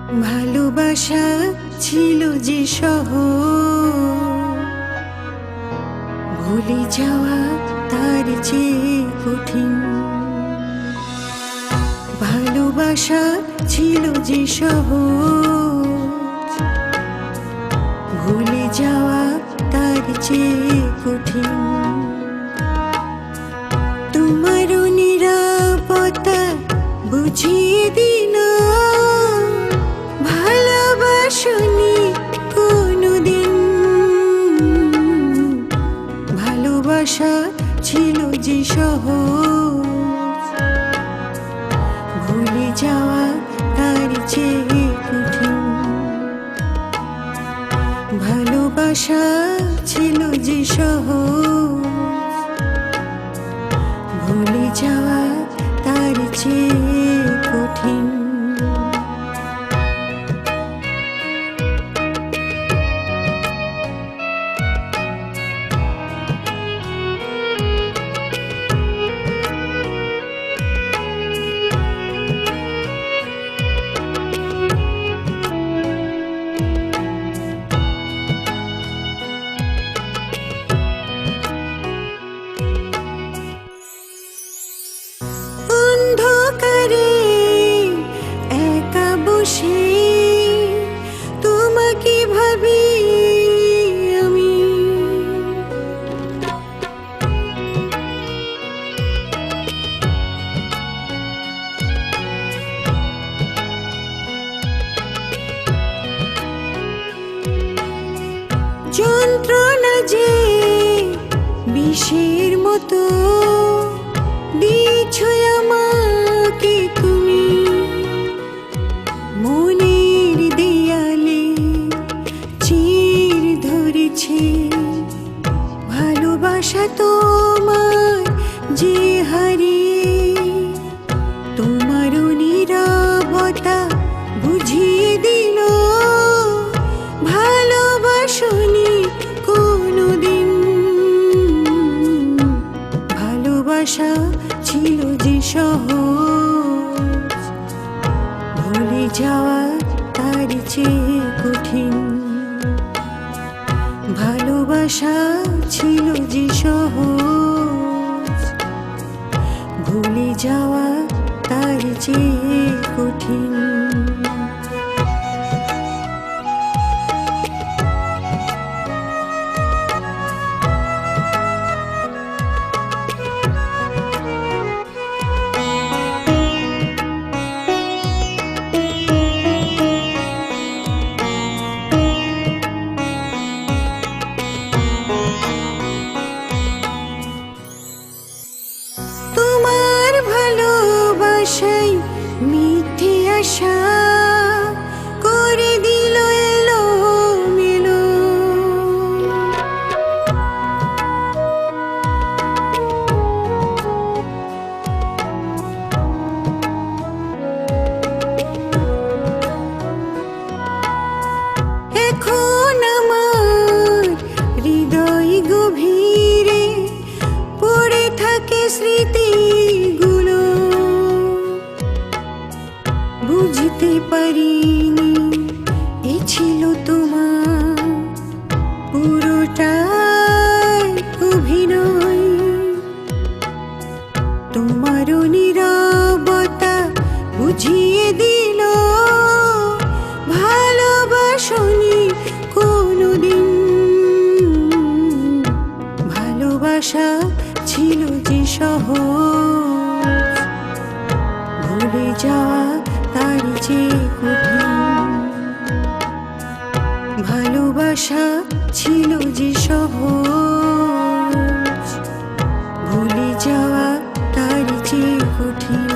ভালোবাসা ছিল যে সহজ, ভুলে যাওয়া তার চেয়ে কঠিন। ভালোবাসা ছিল যে সহজ, ভুলে যাওয়া তার চেয়ে কঠিন। তোমার নিরাপত্তা বুঝিয়ে দিল, ভালোবাসনি কোনোদিন। ভালোবাসা ছিল যে সহজ, ভুলে যাওয়া তার চেয়ে কঠিন। ভালোবাসা ছিল যে সহজ, ভুলে যাওয়া তার চেয়ে কঠিন। অন্ধকারে একা বসে তোমাকে ভাবি আমি, যন্ত্রণা যে বিষের মতো দিয়েছ আমাকে তুমি। মনের দেয়ালে চির ধরেছে ভালোবাসা তোমার যে হারিয়ে। তোমার নীরবতা বুঝিয়ে দিল, ভালোবাসনি কোনোদিন। ভালোবাসা ছিল যে সহজ, ভুলে যাওয়া তার চেয়ে কঠিন। ভালোবাসা ছিল যে সহজ, ভুলে যাওয়া তার চেয়ে কঠিন। তোমার ভালোবাসায় মিথ্যে আশা করে দিল এলোমেলো। এখন আমার হৃদয় গভীরে পড়ে থাকে স্মৃতিগুলো। বুঝতে পারিনি এ ছিল তোমার পুরোটাই অভিনয়। তোমার নীরবতা বুঝিয়ে দিল, ভালোবাসনি কোনোদিন। ভালোবাসা ছিল যে সহজ, ভুলে যাওয়া তার চেয়ে কঠিন। ভালোবাসা ছিল যে সহজ, ভুলে যাওয়া তার চেয়ে কঠিন।